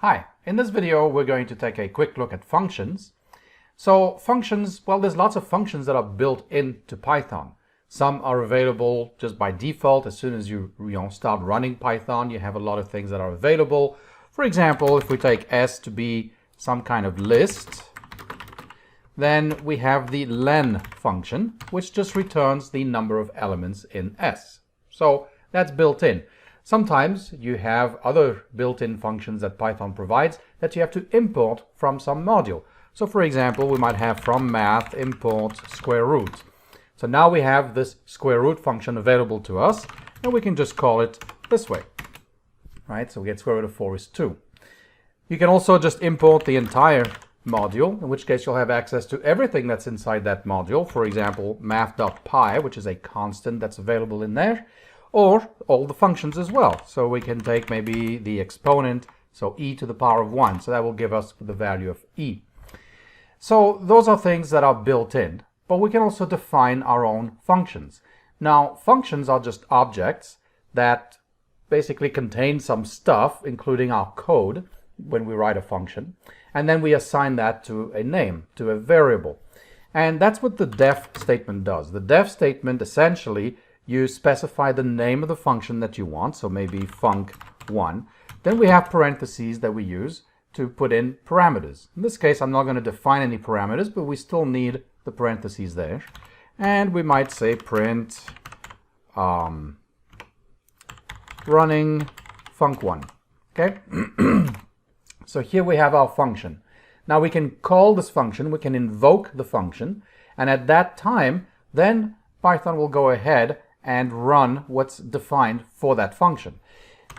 Hi, in this video we're going to take a quick look at functions. So functions, well, there's lots of functions that are built into Python. Some are available just by default. As soon as you start running Python, you have a lot of things that are available. For example, if we take S to be some kind of list, then we have the len function, which just returns the number of elements in S. So that's built in. Sometimes you have other built-in functions that Python provides that you have to import from some module. So for example, we might have from math import square root. So now we have this square root function available to us, and we can just call it this way. Right? So we get square root of 4 is 2. You can also just import the entire module, in which case you'll have access to everything that's inside that module. For example, math.py, which is a constant that's available in there, or all the functions as well. So we can take maybe the exponent, so e to the power of 1. So that will give us the value of e. So those are things that are built in, but we can also define our own functions. Now, functions are just objects that basically contain some stuff, including our code, when we write a function, and then we assign that to a name, to a variable. And that's what the def statement does. The def statement, essentially, you specify the name of the function that you want, so maybe func1. Then we have parentheses that we use to put in parameters. In this case, I'm not going to define any parameters, but we still need the parentheses there. And we might say print running func1. Okay? So here we have our function. Now we can call this function, we can invoke the function, and at that time, then Python will go ahead and run what's defined for that function.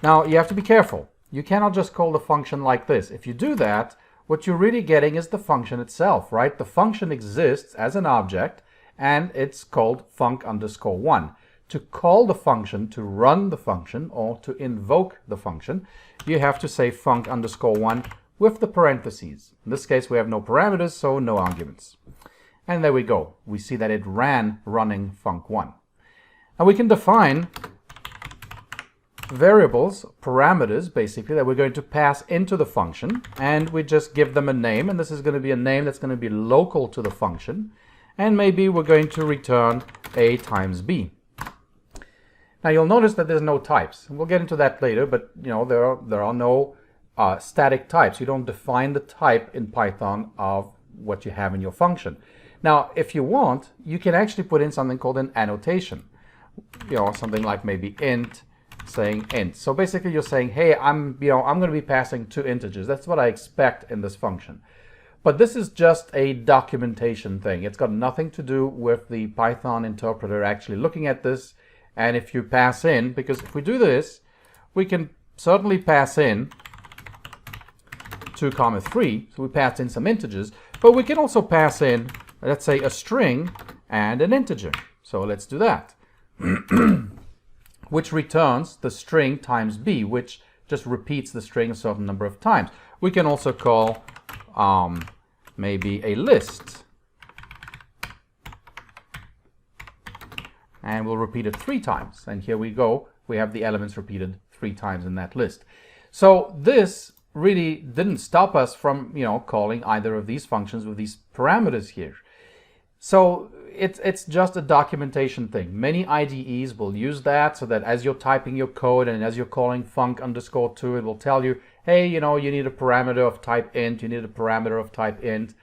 Now you have to be careful. You cannot just call the function like this. If you do that, what you're really getting is the function itself, right? The function exists as an object and it's called func_1. To call the function, to run the function, or to invoke the function, you have to say func_1 with the parentheses. In this case, we have no parameters, so no arguments. And there we go. We see that it ran running func1. Now we can define variables, parameters, basically, that we're going to pass into the function, and we just give them a name, and this is going to be a name that's going to be local to the function, and maybe we're going to return a times b. Now you'll notice that there's no types, and we'll get into that later, but there are no static types. You don't define the type in Python of what you have in your function. Now if you want, you can actually put in something called an annotation. Something like maybe int, saying int. So basically you're saying, hey, I'm going to be passing 2 integers. That's what I expect in this function. But this is just a documentation thing. It's got nothing to do with the Python interpreter actually looking at this. And if you pass in, because if we do this, we can certainly pass in 2, 3. So we passed in some integers, but we can also pass in, let's say, a string and an integer. So let's do that. Which returns the string times b, which just repeats the string a certain number of times. We can also call maybe a list, and we'll repeat it 3 times. And here we go. We have the elements repeated 3 times in that list. So this really didn't stop us from calling either of these functions with these parameters here. So it's just a documentation thing. Many IDEs will use that, so that as you're typing your code and as you're calling func_2, it will tell you, hey, you need a parameter of type int, you need a parameter of type int,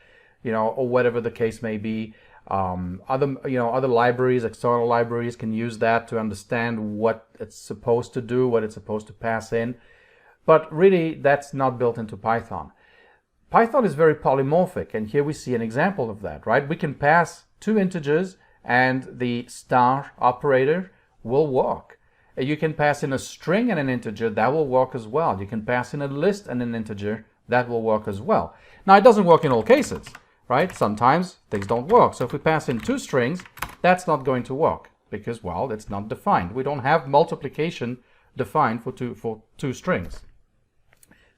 or whatever the case may be. Other libraries, external libraries, can use that to understand what it's supposed to do, what it's supposed to pass in. But really, that's not built into Python. Python is very polymorphic, and here we see an example of that, right? We can pass 2 integers and the star operator will work. You can pass in a string and an integer, that will work as well. You can pass in a list and an integer, that will work as well. Now, it doesn't work in all cases, right? Sometimes things don't work. So if we pass in 2 strings, that's not going to work because, well, it's not defined. We don't have multiplication defined for two strings.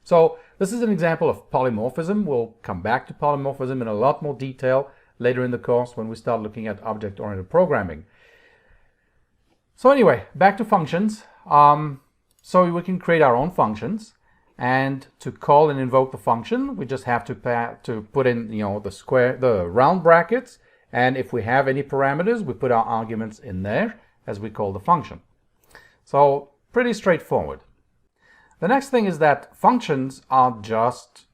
So this is an example of polymorphism. We'll come back to polymorphism in a lot more detail later in the course when we start looking at object-oriented programming. So anyway, back to functions. So we can create our own functions. And to call and invoke the function, we just have to put in, the round brackets. And if we have any parameters, we put our arguments in there as we call the function. So pretty straightforward. The next thing is that functions are just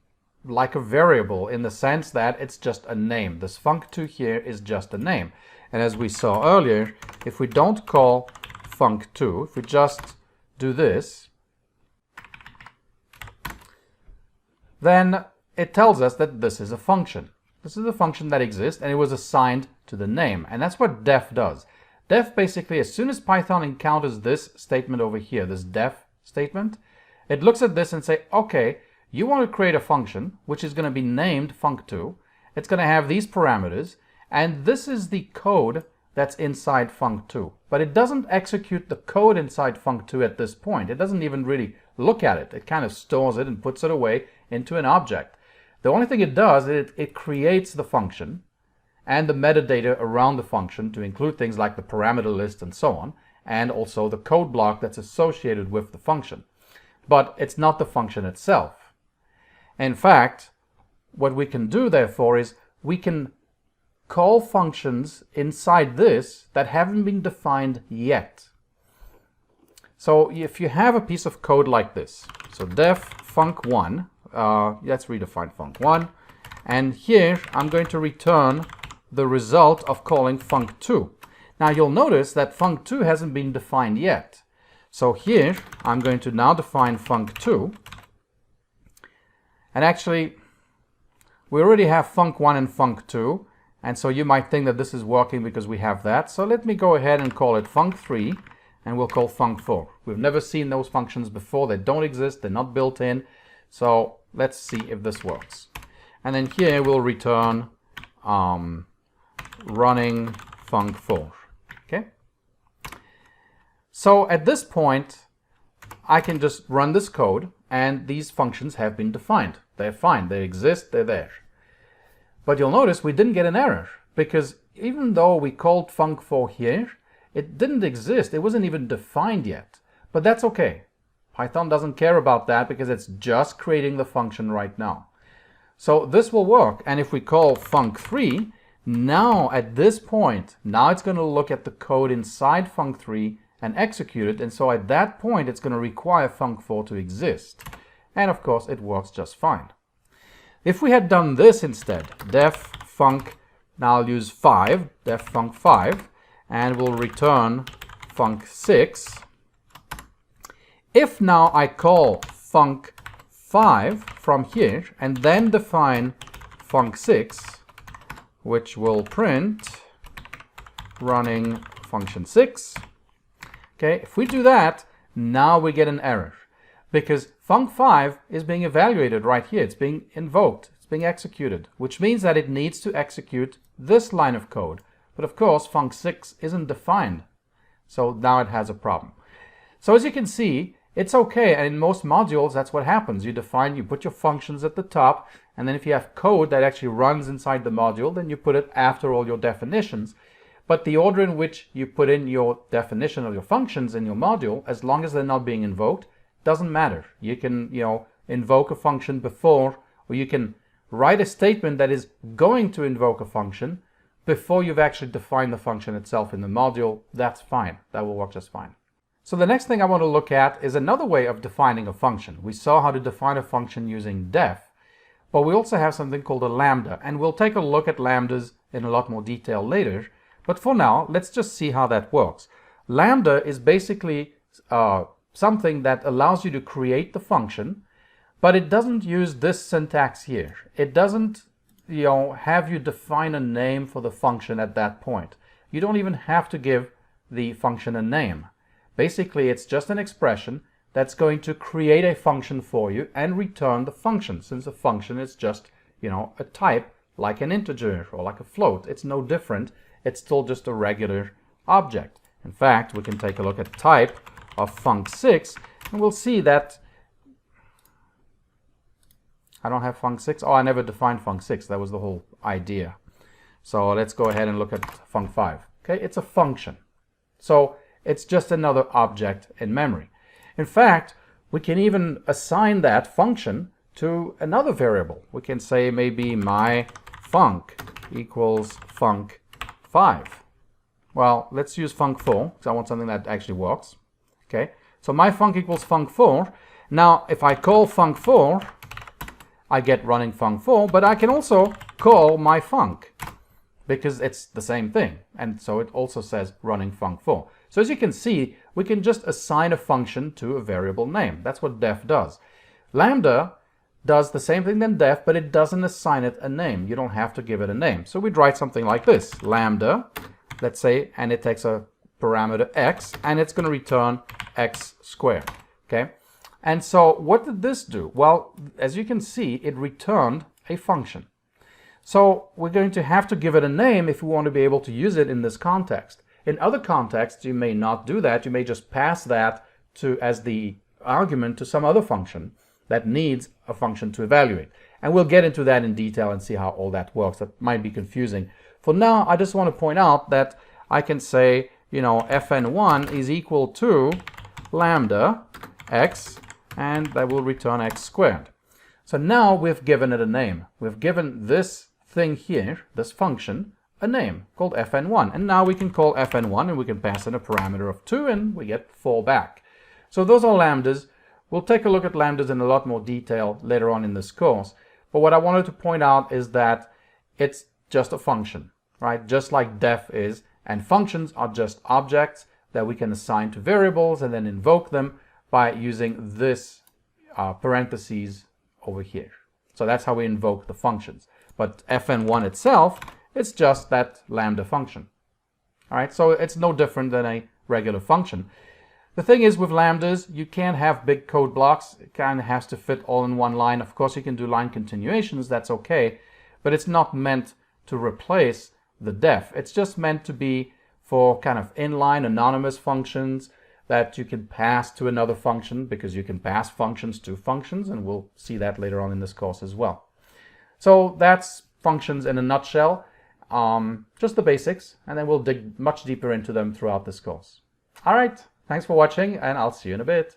like a variable in the sense that it's just a name. This func2 here is just a name. And as we saw earlier, if we don't call func2, if we just do this, then it tells us that this is a function. This is a function that exists and it was assigned to the name. And that's what def does. Def basically, as soon as Python encounters this statement over here, this def statement, it looks at this and say, okay, you want to create a function which is going to be named func2. It's going to have these parameters, and this is the code that's inside func2. But it doesn't execute the code inside func2 at this point. It doesn't even really look at it. It kind of stores it and puts it away into an object. The only thing it does is it creates the function and the metadata around the function to include things like the parameter list and so on, and also the code block that's associated with the function. But it's not the function itself. In fact, what we can do therefore is we can call functions inside this that haven't been defined yet. So if you have a piece of code like this, so def func1, let's redefine func1, and here I'm going to return the result of calling func2. Now you'll notice that func2 hasn't been defined yet. So here I'm going to now define func2, and actually we already have func1 and func2, and so you might think that this is working because we have that. So let me go ahead and call it func3, and we'll call func4. We've never seen those functions before. They don't exist. They're not built in. So let's see if this works. And then here we'll return running func4. Okay. So at this point, I can just run this code, and these functions have been defined. They're fine. They exist. They're there. But you'll notice we didn't get an error, because even though we called func4 here, it didn't exist. It wasn't even defined yet. But that's okay. Python doesn't care about that because it's just creating the function right now. So this will work. And if we call func3, now at this point, now it's going to look at the code inside func3 and execute it. And so at that point, it's going to require func4 to exist. And of course, it works just fine. If we had done this instead, def func, now I'll use 5, def func5, and we'll return func6. If now I call func5 from here and then define func6, which will print running function 6, okay, if we do that, now we get an error because func5 is being evaluated right here. It's being invoked, it's being executed, which means that it needs to execute this line of code. But of course, func6 isn't defined, so now it has a problem. So as you can see, it's okay, and in most modules, that's what happens. You put your functions at the top, and then if you have code that actually runs inside the module, then you put it after all your definitions. But the order in which you put in your definition of your functions in your module, as long as they're not being invoked, doesn't matter. You can, invoke a function before, or you can write a statement that is going to invoke a function before you've actually defined the function itself in the module. That's fine. That will work just fine. So the next thing I want to look at is another way of defining a function. We saw how to define a function using def, but we also have something called a lambda, and we'll take a look at lambdas in a lot more detail later. But for now, let's just see how that works. Lambda is basically something that allows you to create the function, but it doesn't use this syntax here. It doesn't have you define a name for the function at that point. You don't even have to give the function a name. Basically, it's just an expression that's going to create a function for you and return the function, since a function is just, a type like an integer or like a float. It's no different. It's still just a regular object. In fact, we can take a look at type of func6, and we'll see that I don't have func6. Oh, I never defined func6. That was the whole idea. So let's go ahead and look at func5. Okay, it's a function. So it's just another object in memory. In fact, We can even assign that function to another variable. We can say maybe my func equals func5. Well, let's use func4 because I want something that actually works. Okay, so my func equals func4. Now, if I call func4, I get running func4, but I can also call my func because it's the same thing. And so it also says running func4. So as you can see, we can just assign a function to a variable name. That's what def does. Lambda does the same thing than def, but it doesn't assign it a name. You don't have to give it a name. So we'd write something like this, lambda, let's say, and it takes a parameter x, and it's going to return x squared. Okay. And so what did this do? Well, as you can see, it returned a function. So we're going to have to give it a name if we want to be able to use it in this context. In other contexts, you may not do that. You may just pass that as the argument to some other function that needs a function to evaluate. And we'll get into that in detail and see how all that works. That might be confusing. For now, I just want to point out that I can say, you know, fn1 is equal to lambda x, and that will return x squared. So now we've given it a name. We've given this thing here, this function, a name called fn1. And now we can call fn1 and we can pass in a parameter of 2 and we get 4 back. So those are lambdas. We'll take a look at lambdas in a lot more detail later on in this course. But what I wanted to point out is that it's just a function, right? Just like def is. And functions are just objects that we can assign to variables and then invoke them by using this parentheses over here. So that's how we invoke the functions. But fn1 itself, it's just that lambda function. All right, so it's no different than a regular function. The thing is with lambdas, you can't have big code blocks. It kind of has to fit all in one line. Of course, you can do line continuations, that's okay, but it's not meant to replace the def. It's just meant to be for kind of inline anonymous functions that you can pass to another function, because you can pass functions to functions, and we'll see that later on in this course as well. So that's functions in a nutshell, just the basics, and then we'll dig much deeper into them throughout this course. All right, thanks for watching, and I'll see you in a bit.